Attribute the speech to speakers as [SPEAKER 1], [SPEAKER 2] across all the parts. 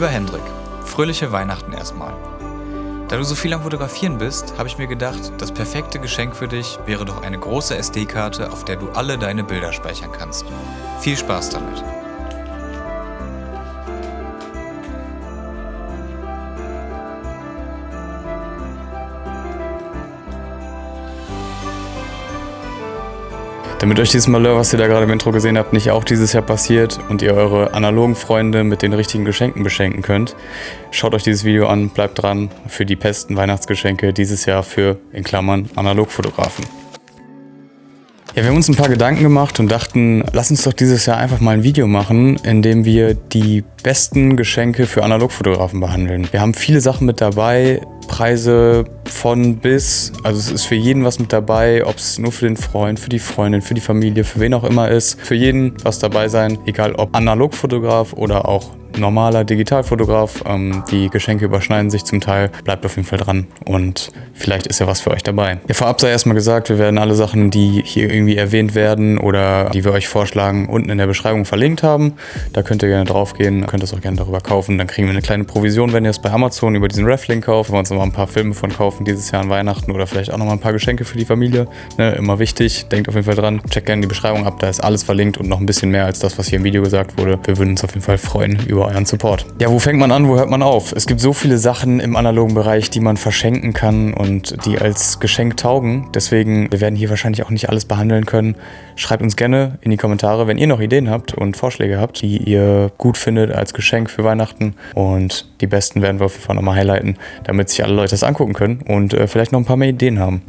[SPEAKER 1] Lieber Hendrik, fröhliche Weihnachten erstmal. Da du so viel am Fotografieren bist, habe ich mir gedacht, das perfekte Geschenk für dich wäre doch eine große SD-Karte, auf der du alle deine Bilder speichern kannst. Viel Spaß damit!
[SPEAKER 2] Damit euch dieses Malheur, was ihr da gerade im Intro gesehen habt, nicht auch dieses Jahr passiert und ihr eure analogen Freunde mit den richtigen Geschenken beschenken könnt, schaut euch dieses Video an, bleibt dran für die besten Weihnachtsgeschenke dieses Jahr für, in Klammern, Analogfotografen. Ja, wir haben uns ein paar Gedanken gemacht und dachten, lass uns doch dieses Jahr einfach mal ein Video machen, in dem wir die besten Geschenke für Analogfotografen behandeln. Wir haben viele Sachen mit dabei, Preise von bis, also es ist für jeden was mit dabei, ob es nur für den Freund, für die Freundin, für die Familie, für wen auch immer ist, für jeden was dabei sein, egal ob Analogfotograf oder auch normaler Digitalfotograf. Die Geschenke überschneiden sich zum Teil, bleibt auf jeden Fall dran und vielleicht ist ja was für euch dabei. Ja, vorab sei erstmal gesagt, wir werden alle Sachen, die hier irgendwie erwähnt werden oder die wir euch vorschlagen, unten in der Beschreibung verlinkt haben. Da könnt ihr gerne drauf gehen, könnt es auch gerne darüber kaufen. Dann kriegen wir eine kleine Provision, wenn ihr es bei Amazon über diesen Ref-Link kauft. Wir wollen uns noch mal ein paar Filme von kaufen dieses Jahr an Weihnachten oder vielleicht auch noch mal ein paar Geschenke für die Familie. Ne, immer wichtig, denkt auf jeden Fall dran. Checkt gerne die Beschreibung ab, da ist alles verlinkt und noch ein bisschen mehr als das, was hier im Video gesagt wurde. Wir würden uns auf jeden Fall freuen über euren Support. Ja, wo fängt man an, wo hört man auf? Es gibt so viele Sachen im analogen Bereich, die man verschenken kann und die als Geschenk taugen. Deswegen, wir werden hier wahrscheinlich auch nicht alles behandeln können. Schreibt uns gerne in die Kommentare, wenn ihr noch Ideen habt und Vorschläge habt, die ihr gut findet als Geschenk für Weihnachten. Und die besten werden wir auf jeden Fall nochmal highlighten, damit sich alle Leute das angucken können und vielleicht noch ein paar mehr Ideen haben.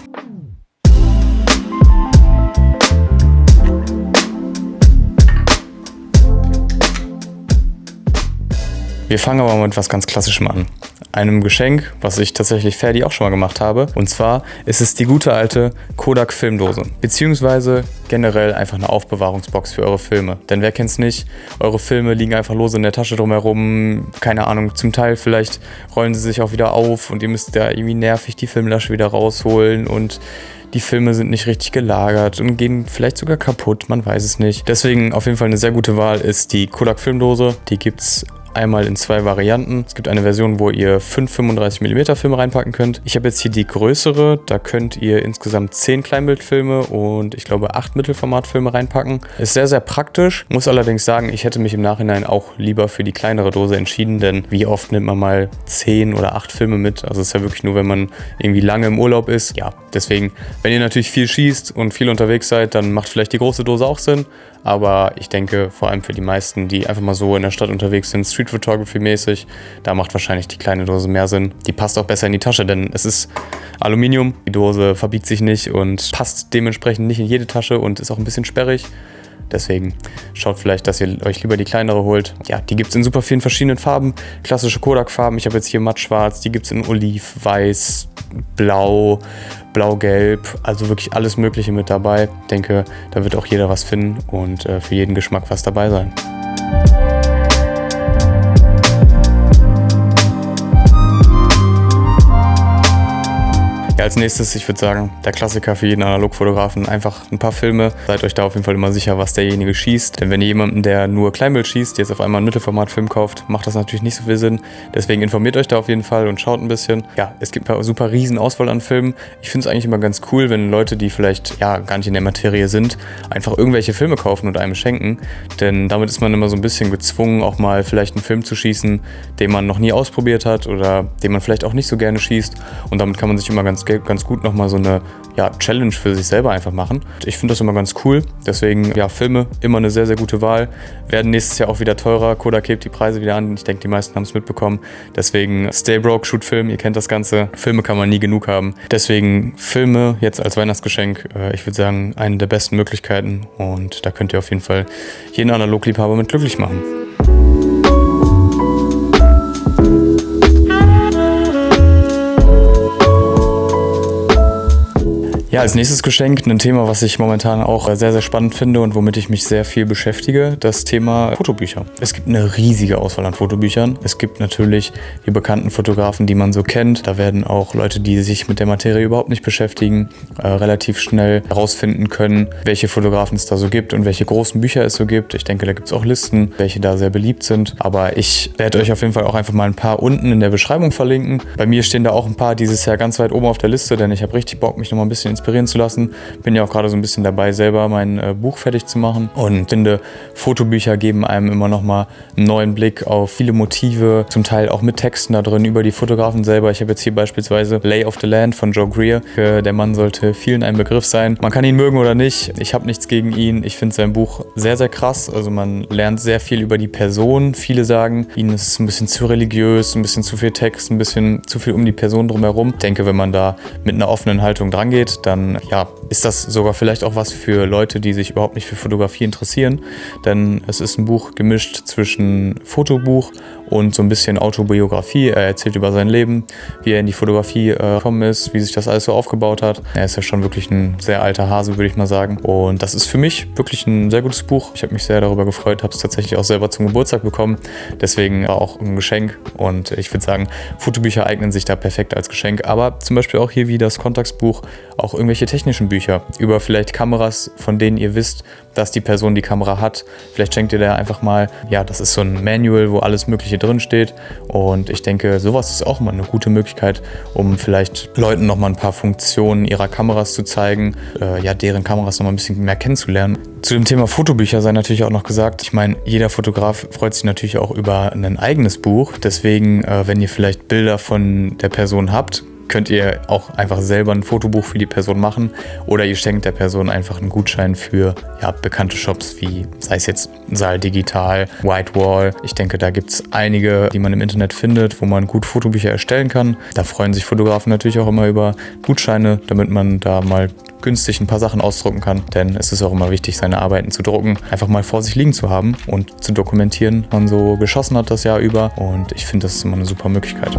[SPEAKER 2] Wir fangen aber mit was ganz Klassischem an. Einem Geschenk, was ich tatsächlich Ferdi auch schon mal gemacht habe. Und zwar ist es die gute alte Kodak Filmdose. Beziehungsweise generell einfach eine Aufbewahrungsbox für eure Filme. Denn wer kennt's nicht? Eure Filme liegen einfach lose in der Tasche drumherum. Keine Ahnung, zum Teil vielleicht rollen sie sich auch wieder auf und ihr müsst da irgendwie nervig die Filmlasche wieder rausholen und die Filme sind nicht richtig gelagert und gehen vielleicht sogar kaputt, man weiß es nicht. Deswegen auf jeden Fall eine sehr gute Wahl ist die Kodak Filmdose. Die gibt's einmal in 2 Varianten. Es gibt eine Version, wo ihr 5 35mm Filme reinpacken könnt. Ich habe jetzt hier die größere, da könnt ihr insgesamt 10 Kleinbildfilme und ich glaube 8 Mittelformatfilme reinpacken. Ist sehr, sehr praktisch. Muss allerdings sagen, ich hätte mich im Nachhinein auch lieber für die kleinere Dose entschieden, denn wie oft nimmt man mal 10 oder 8 Filme mit? Also es ist ja wirklich nur, wenn man irgendwie lange im Urlaub ist. Ja, deswegen, wenn ihr natürlich viel schießt und viel unterwegs seid, dann macht vielleicht die große Dose auch Sinn. Aber ich denke, vor allem für die meisten, die einfach mal so in der Stadt unterwegs sind, Street Photography mäßig, da macht wahrscheinlich die kleine Dose mehr Sinn. Die passt auch besser in die Tasche, denn es ist Aluminium. Die Dose verbiegt sich nicht und passt dementsprechend nicht in jede Tasche und ist auch ein bisschen sperrig. Deswegen schaut vielleicht, dass ihr euch lieber die kleinere holt. Ja, die gibt es in super vielen verschiedenen Farben. Klassische Kodak-Farben. Ich habe jetzt hier matt-schwarz. Die gibt es in Oliv, Weiß, Blau, Blau-Gelb. Also wirklich alles Mögliche mit dabei. Ich denke, da wird auch jeder was finden und für jeden Geschmack was dabei sein. Als nächstes, ich würde sagen, der Klassiker für jeden Analogfotografen, einfach ein paar Filme. Seid euch da auf jeden Fall immer sicher, was derjenige schießt. Denn wenn ihr jemanden, der nur Kleinbild schießt, jetzt auf einmal einen Mittelformatfilm kauft, macht das natürlich nicht so viel Sinn. Deswegen informiert euch da auf jeden Fall und schaut ein bisschen. Ja, es gibt eine super riesen Auswahl an Filmen. Ich finde es eigentlich immer ganz cool, wenn Leute, die vielleicht ja gar nicht in der Materie sind, einfach irgendwelche Filme kaufen und einem schenken. Denn damit ist man immer so ein bisschen gezwungen, auch mal vielleicht einen Film zu schießen, den man noch nie ausprobiert hat oder den man vielleicht auch nicht so gerne schießt. Und damit kann man sich immer ganz gut nochmal so eine Challenge für sich selber einfach machen. Ich finde das immer ganz cool. Deswegen, Filme immer eine sehr, sehr gute Wahl. Werden nächstes Jahr auch wieder teurer. Kodak hebt die Preise wieder an. Ich denke, die meisten haben es mitbekommen. Deswegen Stay Broke, Shoot Film. Ihr kennt das Ganze. Filme kann man nie genug haben. Deswegen Filme jetzt als Weihnachtsgeschenk. Ich würde sagen, eine der besten Möglichkeiten. Und da könnt ihr auf jeden Fall jeden Analogliebhaber mit glücklich machen. Ja, als nächstes Geschenk ein Thema, was ich momentan auch sehr, sehr spannend finde und womit ich mich sehr viel beschäftige, das Thema Fotobücher. Es gibt eine riesige Auswahl an Fotobüchern. Es gibt natürlich die bekannten Fotografen, die man so kennt. Da werden auch Leute, die sich mit der Materie überhaupt nicht beschäftigen, relativ schnell herausfinden können, welche Fotografen es da so gibt und welche großen Bücher es so gibt. Ich denke, da gibt es auch Listen, welche da sehr beliebt sind. Aber ich werde euch auf jeden Fall auch einfach mal ein paar unten in der Beschreibung verlinken. Bei mir stehen da auch ein paar dieses Jahr ganz weit oben auf der Liste, denn ich habe richtig Bock, mich nochmal ein bisschen inspirieren zu lassen. Bin ja auch gerade so ein bisschen dabei, selber mein Buch fertig zu machen und finde, Fotobücher geben einem immer nochmal einen neuen Blick auf viele Motive, zum Teil auch mit Texten da drin über die Fotografen selber. Ich habe jetzt hier beispielsweise Lay of the Land von Joe Greer. Der Mann sollte vielen ein Begriff sein. Man kann ihn mögen oder nicht. Ich habe nichts gegen ihn. Ich finde sein Buch sehr, sehr krass. Also man lernt sehr viel über die Person. Viele sagen, ihnen ist es ein bisschen zu religiös, ein bisschen zu viel Text, ein bisschen zu viel um die Person drumherum. Ich denke, wenn man da mit einer offenen Haltung dran geht, dann ja, ist das sogar vielleicht auch was für Leute, die sich überhaupt nicht für Fotografie interessieren. Denn es ist ein Buch gemischt zwischen Fotobuch und so ein bisschen Autobiografie. Er erzählt über sein Leben, wie er in die Fotografie gekommen ist, wie sich das alles so aufgebaut hat. Er ist ja schon wirklich ein sehr alter Hase, würde ich mal sagen. Und das ist für mich wirklich ein sehr gutes Buch. Ich habe mich sehr darüber gefreut, habe es tatsächlich auch selber zum Geburtstag bekommen. Deswegen war auch ein Geschenk. Und ich würde sagen, Fotobücher eignen sich da perfekt als Geschenk. Aber zum Beispiel auch hier wie das Kontaktbuch, auch irgendwelche technischen Bücher über vielleicht Kameras, von denen ihr wisst, dass die Person die Kamera hat. Vielleicht schenkt ihr da einfach mal, ja, das ist so ein Manual, wo alles Mögliche drin steht. Und ich denke, sowas ist auch immer eine gute Möglichkeit, um vielleicht Leuten nochmal ein paar Funktionen ihrer Kameras zu zeigen, deren Kameras nochmal ein bisschen mehr kennenzulernen. Zu dem Thema Fotobücher sei natürlich auch noch gesagt, ich meine, jeder Fotograf freut sich natürlich auch über ein eigenes Buch. Deswegen, wenn ihr vielleicht Bilder von der Person habt, könnt ihr auch einfach selber ein Fotobuch für die Person machen oder ihr schenkt der Person einfach einen Gutschein für bekannte Shops wie, sei es jetzt Saal Digital, Whitewall. Ich denke, da gibt es einige, die man im Internet findet, wo man gut Fotobücher erstellen kann. Da freuen sich Fotografen natürlich auch immer über Gutscheine, damit man da mal günstig ein paar Sachen ausdrucken kann. Denn es ist auch immer wichtig, seine Arbeiten zu drucken, einfach mal vor sich liegen zu haben und zu dokumentieren, was man so geschossen hat das Jahr über. Und ich finde, das ist immer eine super Möglichkeit.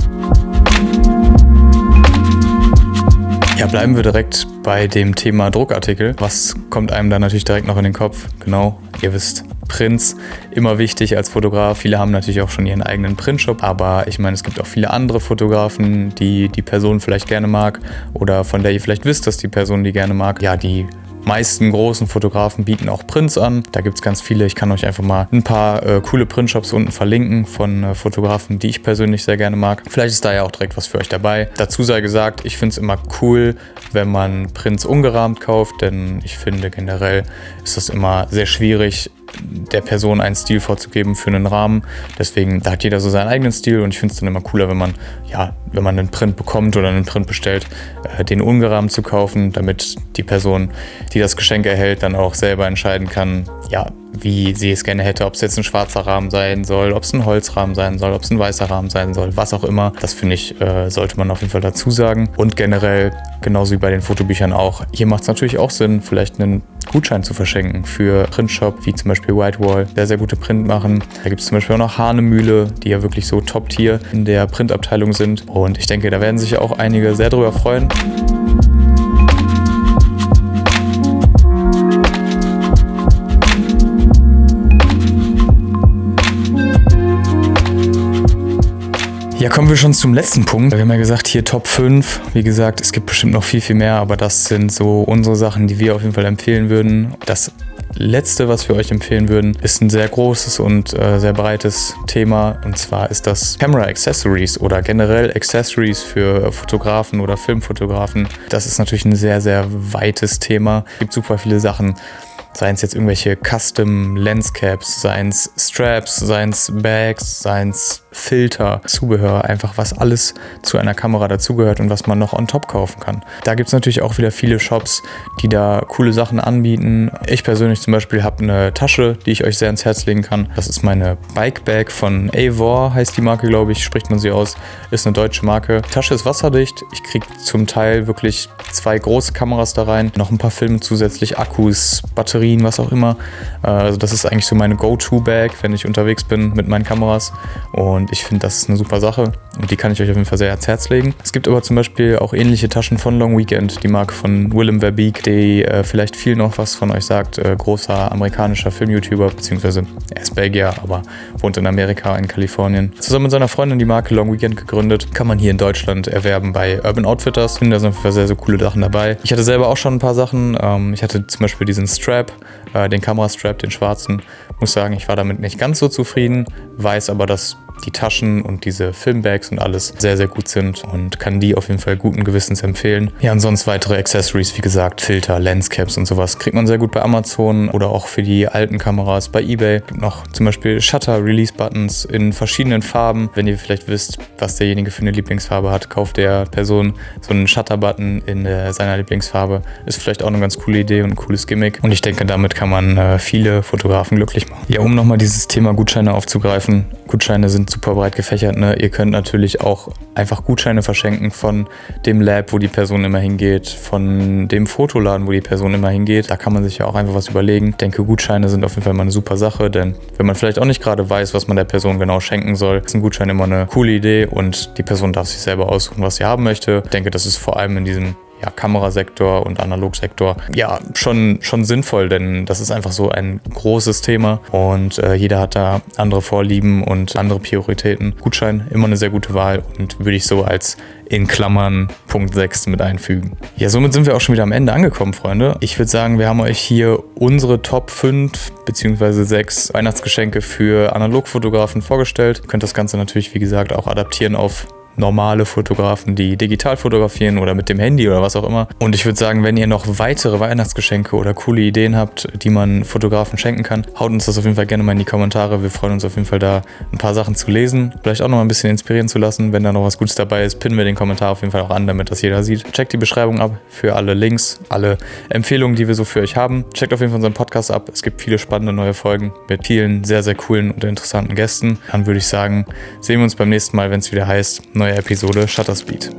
[SPEAKER 2] Ja, bleiben wir direkt bei dem Thema Druckartikel. Was kommt einem da natürlich direkt noch in den Kopf? Genau, ihr wisst, Prints, immer wichtig als Fotograf. Viele haben natürlich auch schon ihren eigenen Printshop, aber ich meine, es gibt auch viele andere Fotografen, die die Person vielleicht gerne mag oder von der ihr vielleicht wisst, dass die Person die gerne mag. Ja, die meisten großen Fotografen bieten auch Prints an. Da gibt es ganz viele. Ich kann euch einfach mal ein paar coole Printshops unten verlinken von Fotografen, die ich persönlich sehr gerne mag. Vielleicht ist da ja auch direkt was für euch dabei. Dazu sei gesagt, ich finde es immer cool, wenn man Prints ungerahmt kauft, denn ich finde generell ist das immer sehr schwierig, der Person einen Stil vorzugeben für einen Rahmen. Deswegen, da hat jeder so seinen eigenen Stil und ich finde es dann immer cooler, wenn man einen Print bekommt oder einen Print bestellt, den ungerahmt zu kaufen, damit die Person, die das Geschenk erhält, dann auch selber entscheiden kann, wie sie es gerne hätte, ob es jetzt ein schwarzer Rahmen sein soll, ob es ein Holzrahmen sein soll, ob es ein weißer Rahmen sein soll, was auch immer. Das finde ich, sollte man auf jeden Fall dazu sagen. Und generell, genauso wie bei den Fotobüchern auch, hier macht es natürlich auch Sinn, vielleicht einen Gutschein zu verschenken für Printshop, wie zum Beispiel Whitewall, der sehr gute Print machen. Da gibt es zum Beispiel auch noch Hahnemühle, die ja wirklich so Top-Tier in der Printabteilung sind. Und ich denke, da werden sich auch einige sehr drüber freuen. Ja, kommen wir schon zum letzten Punkt. Wir haben ja gesagt, hier Top 5. Wie gesagt, es gibt bestimmt noch viel, viel mehr, aber das sind so unsere Sachen, die wir auf jeden Fall empfehlen würden. Das Letzte, was wir euch empfehlen würden, ist ein sehr großes und sehr breites Thema. Und zwar ist das Camera Accessories oder generell Accessories für Fotografen oder Filmfotografen. Das ist natürlich ein sehr, sehr weites Thema. Es gibt super viele Sachen. Seien es jetzt irgendwelche Custom Lenscaps, seien es Straps, seien es Bags, seien es Filter, Zubehör, einfach was alles zu einer Kamera dazugehört und was man noch on top kaufen kann. Da gibt es natürlich auch wieder viele Shops, die da coole Sachen anbieten. Ich persönlich zum Beispiel habe eine Tasche, die ich euch sehr ans Herz legen kann. Das ist meine Bike Bag von Avor, heißt die Marke, glaube ich, spricht man sie aus. Ist eine deutsche Marke. Die Tasche ist wasserdicht. Ich kriege zum Teil wirklich 2 große Kameras da rein, noch ein paar Filme zusätzlich, Akkus, Batterien Batterien, was auch immer. Also das ist eigentlich so meine Go-To-Bag, wenn ich unterwegs bin mit meinen Kameras. Und ich finde, das ist eine super Sache und die kann ich euch auf jeden Fall sehr ans Herz legen. Es gibt aber zum Beispiel auch ähnliche Taschen von Long Weekend, die Marke von Willem Verbeek, die vielleicht viel noch was von euch sagt. Großer amerikanischer Film-YouTuber, beziehungsweise er ist Belgier, aber wohnt in Amerika, in Kalifornien. Zusammen mit seiner Freundin die Marke Long Weekend gegründet. Kann man hier in Deutschland erwerben bei Urban Outfitters. Ich finde, da sind auf jeden Fall sehr, sehr coole Sachen dabei. Ich hatte selber auch schon ein paar Sachen. Ich hatte zum Beispiel diesen Strap, den Kamerastrap, den schwarzen. Muss sagen, ich war damit nicht ganz so zufrieden, weiß aber, dass die Taschen und diese Filmbags und alles sehr, sehr gut sind und kann die auf jeden Fall guten Gewissens empfehlen. Ja, und sonst weitere Accessories, wie gesagt, Filter, Lenscaps und sowas kriegt man sehr gut bei Amazon oder auch für die alten Kameras bei eBay. Gibt noch zum Beispiel Shutter-Release-Buttons in verschiedenen Farben. Wenn ihr vielleicht wisst, was derjenige für eine Lieblingsfarbe hat, kauft der Person so einen Shutter-Button in seiner Lieblingsfarbe. Ist vielleicht auch eine ganz coole Idee und ein cooles Gimmick. Und ich denke, damit kann man viele Fotografen glücklich machen. Ja, um nochmal dieses Thema Gutscheine aufzugreifen. Gutscheine sind super breit gefächert, ne? Ihr könnt natürlich auch einfach Gutscheine verschenken von dem Lab, wo die Person immer hingeht, von dem Fotoladen, wo die Person immer hingeht. Da kann man sich ja auch einfach was überlegen. Ich denke, Gutscheine sind auf jeden Fall mal eine super Sache, denn wenn man vielleicht auch nicht gerade weiß, was man der Person genau schenken soll, ist ein Gutschein immer eine coole Idee und die Person darf sich selber aussuchen, was sie haben möchte. Ich denke, das ist vor allem in diesem Kamerasektor und Analogsektor schon sinnvoll, denn das ist einfach so ein großes Thema und jeder hat da andere Vorlieben und andere Prioritäten. Gutschein, immer eine sehr gute Wahl und würde ich so als in Klammern Punkt 6 mit einfügen. Ja, somit sind wir auch schon wieder am Ende angekommen, Freunde. Ich würde sagen, wir haben euch hier unsere Top 5 bzw. 6 Weihnachtsgeschenke für Analogfotografen vorgestellt. Ihr könnt das Ganze natürlich, wie gesagt, auch adaptieren auf normale Fotografen, die digital fotografieren oder mit dem Handy oder was auch immer. Und ich würde sagen, wenn ihr noch weitere Weihnachtsgeschenke oder coole Ideen habt, die man Fotografen schenken kann, haut uns das auf jeden Fall gerne mal in die Kommentare. Wir freuen uns auf jeden Fall da, ein paar Sachen zu lesen, vielleicht auch noch mal ein bisschen inspirieren zu lassen. Wenn da noch was Gutes dabei ist, pinnen wir den Kommentar auf jeden Fall auch an, damit das jeder sieht. Checkt die Beschreibung ab für alle Links, alle Empfehlungen, die wir so für euch haben. Checkt auf jeden Fall unseren Podcast ab. Es gibt viele spannende neue Folgen mit vielen sehr, sehr coolen und interessanten Gästen. Dann würde ich sagen, sehen wir uns beim nächsten Mal, wenn es wieder heißt, neue Episode Shutter Speed.